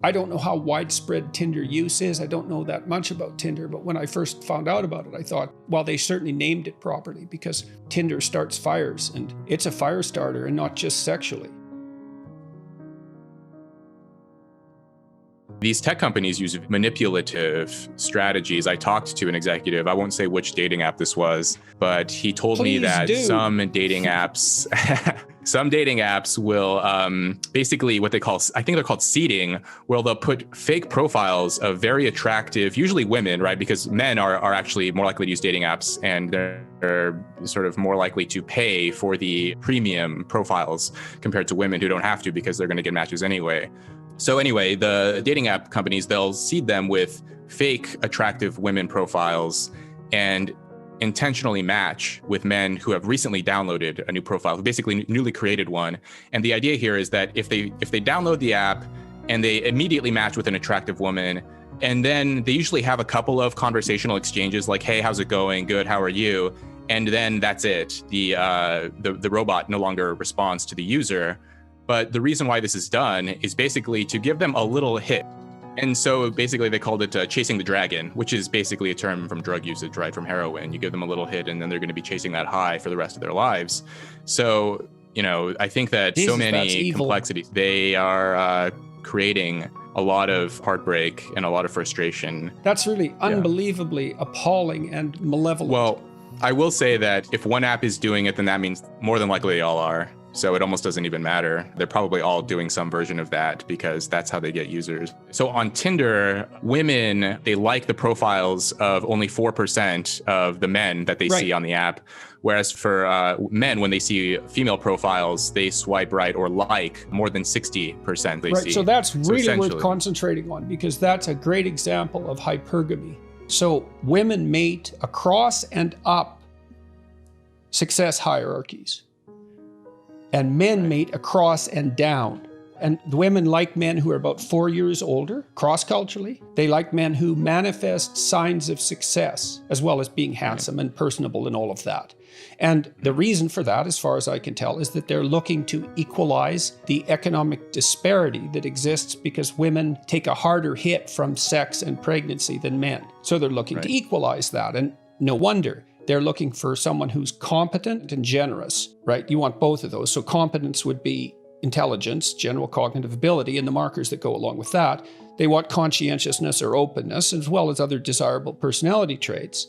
I don't know how widespread Tinder use is. I don't know that much about Tinder, but when I first found out about it, I thought, well, they certainly named it properly because Tinder starts fires and it's a fire starter and not just sexually. These tech companies use manipulative strategies. I talked to an executive, I won't say which dating app this was, but he told me that some dating apps will basically what they call, I think they're called seeding, where they'll put fake profiles of very attractive, usually women, right? Because men are actually more likely to use dating apps and they're sort of more likely to pay for the premium profiles compared to women who don't have to because they're going to get matches anyway. So anyway, the dating app companies, they'll seed them with fake attractive women profiles and intentionally match with men who have recently downloaded a new profile, basically newly created one. And the idea here is that if they download the app and they immediately match with an attractive woman, and then they usually have a couple of conversational exchanges like, hey, how's it going? Good, how are you? And then that's it. The robot no longer responds to the user. But the reason why this is done is basically to give them a little hit. And so basically they called it chasing the dragon, which is basically a term from drug usage, right? From heroin. You give them a little hit and then they're going to be chasing that high for the rest of their lives. So, I think that so many complexities, they are creating a lot of heartbreak and a lot of frustration. That's really unbelievably appalling and malevolent. Well, I will say that if one app is doing it, then that means more than likely they all are. So it almost doesn't even matter. They're probably all doing some version of that because that's how they get users. So on Tinder, women, they like the profiles of only 4% of the men that they see on the app. Whereas for men, when they see female profiles, they swipe right or like more than 60% they see. So that's really worth concentrating on because that's a great example of hypergamy. So women mate across and up success hierarchies. And men mate across and down. And the women like men who are about 4 years older, cross-culturally. They like men who manifest signs of success, as well as being handsome and personable and all of that. And the reason for that, as far as I can tell, is that they're looking to equalize the economic disparity that exists because women take a harder hit from sex and pregnancy than men. So they're looking to equalize that. And no wonder. They're looking for someone who's competent and generous, right? You want both of those. So competence would be intelligence, general cognitive ability, and the markers that go along with that. They want conscientiousness or openness, as well as other desirable personality traits.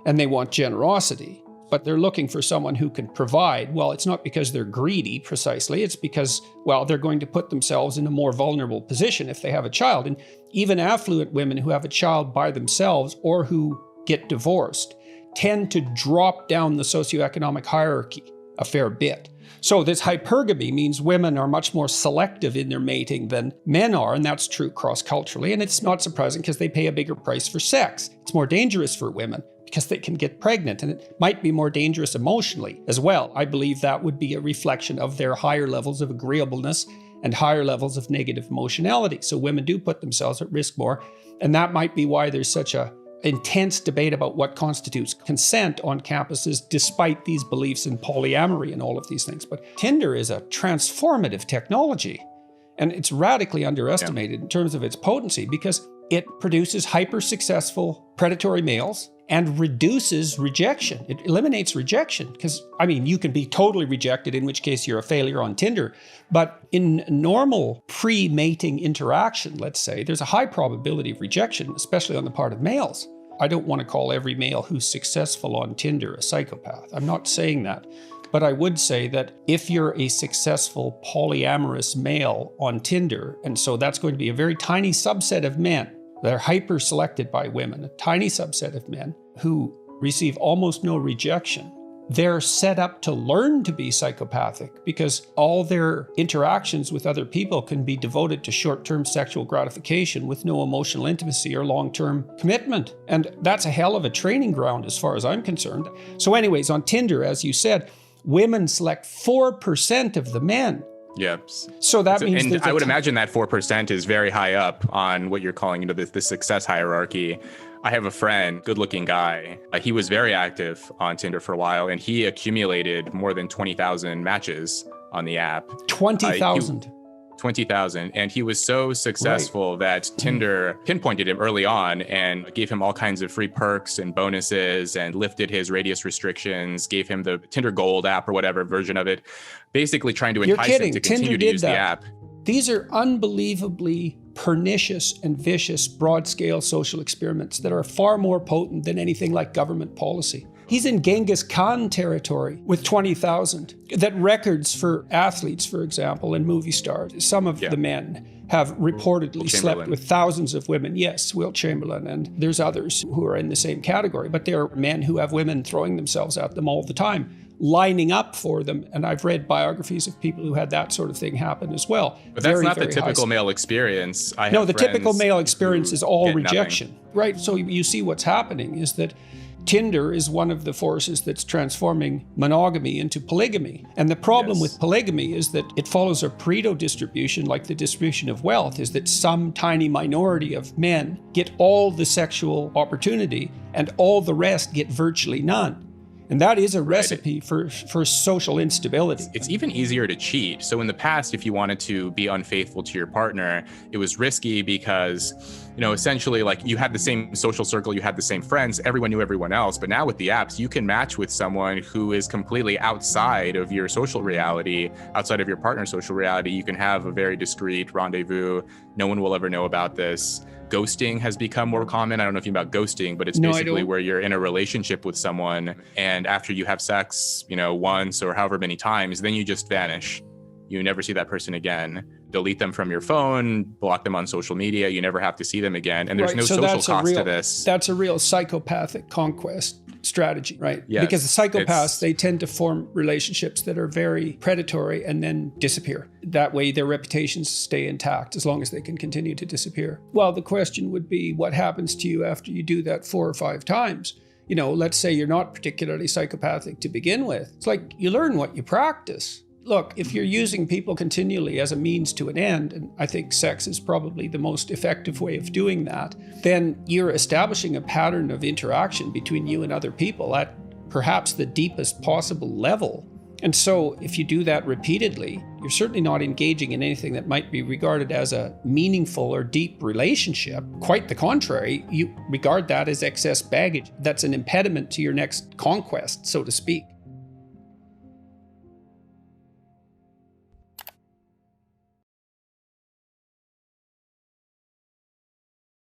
And they want generosity. But they're looking for someone who can provide. Well, it's not because they're greedy, precisely. It's because, well, they're going to put themselves in a more vulnerable position if they have a child. And even affluent women who have a child by themselves or who get divorced tend to drop down the socioeconomic hierarchy a fair bit. So this hypergamy means women are much more selective in their mating than men are, and that's true cross-culturally, and it's not surprising because they pay a bigger price for sex. It's more dangerous for women because they can get pregnant, and it might be more dangerous emotionally as well. I believe that would be a reflection of their higher levels of agreeableness and higher levels of negative emotionality. So women do put themselves at risk more, and that might be why there's such a intense debate about what constitutes consent on campuses, despite these beliefs in polyamory and all of these things. But Tinder is a transformative technology, and it's radically underestimated in terms of its potency because it produces hyper-successful predatory males and reduces rejection. It eliminates rejection because, you can be totally rejected, in which case you're a failure on Tinder. But in normal pre-mating interaction, let's say, there's a high probability of rejection, especially on the part of males. I don't want to call every male who's successful on Tinder a psychopath. I'm not saying that. But I would say that if you're a successful polyamorous male on Tinder, and so that's going to be a very tiny subset of men, they're hyper-selected by women, a tiny subset of men who receive almost no rejection. They're set up to learn to be psychopathic because all their interactions with other people can be devoted to short-term sexual gratification with no emotional intimacy or long-term commitment. And that's a hell of a training ground as far as I'm concerned. So anyways, on Tinder, as you said, women select 4% of the men. Yep. So that means, and I would imagine that 4% is very high up on what you're calling the success hierarchy. I have a friend, good-looking guy. He was very active on Tinder for a while, and he accumulated more than 20,000 matches on the app. 20,000. 20,000. And he was so successful that Tinder pinpointed him early on and gave him all kinds of free perks and bonuses and lifted his radius restrictions, gave him the Tinder Gold app or whatever version of it, basically trying to entice him to continue to use the app. These are unbelievably pernicious and vicious broad-scale social experiments that are far more potent than anything like government policy. He's in Genghis Khan territory with 20,000. That records for athletes, for example, and movie stars, some of the men have reportedly slept with thousands of women. Yes, Wilt Chamberlain, and there's others who are in the same category, but there are men who have women throwing themselves at them all the time, lining up for them. And I've read biographies of people who had that sort of thing happen as well. But that's not the typical male experience. No, the typical male experience is all rejection, right? So you see what's happening is that Tinder is one of the forces that's transforming monogamy into polygamy. And the problem with polygamy is that it follows a Pareto distribution, like the distribution of wealth, is that some tiny minority of men get all the sexual opportunity and all the rest get virtually none. And that is a recipe for social instability. It's even easier to cheat. So in the past, if you wanted to be unfaithful to your partner, it was risky because, essentially like you had the same social circle, you had the same friends, everyone knew everyone else. But now with the apps, you can match with someone who is completely outside of your social reality, outside of your partner's social reality. You can have a very discreet rendezvous. No one will ever know about this. Ghosting has become more common. I don't know if you know about ghosting, but it's basically where you're in a relationship with someone and after you have sex, once or however many times, then you just vanish. You never see that person again. Delete them from your phone, block them on social media. You never have to see them again. And there's no social cost to this. That's a real psychopathic conquest strategy, right? Yes, because the psychopaths, they tend to form relationships that are very predatory and then disappear. That way their reputations stay intact as long as they can continue to disappear. Well, the question would be, what happens to you after you do that 4 or 5 times? Let's say you're not particularly psychopathic to begin with. It's like you learn what you practice. Look, if you're using people continually as a means to an end, and I think sex is probably the most effective way of doing that, then you're establishing a pattern of interaction between you and other people at perhaps the deepest possible level. And so if you do that repeatedly, you're certainly not engaging in anything that might be regarded as a meaningful or deep relationship. Quite the contrary, you regard that as excess baggage. That's an impediment to your next conquest, so to speak.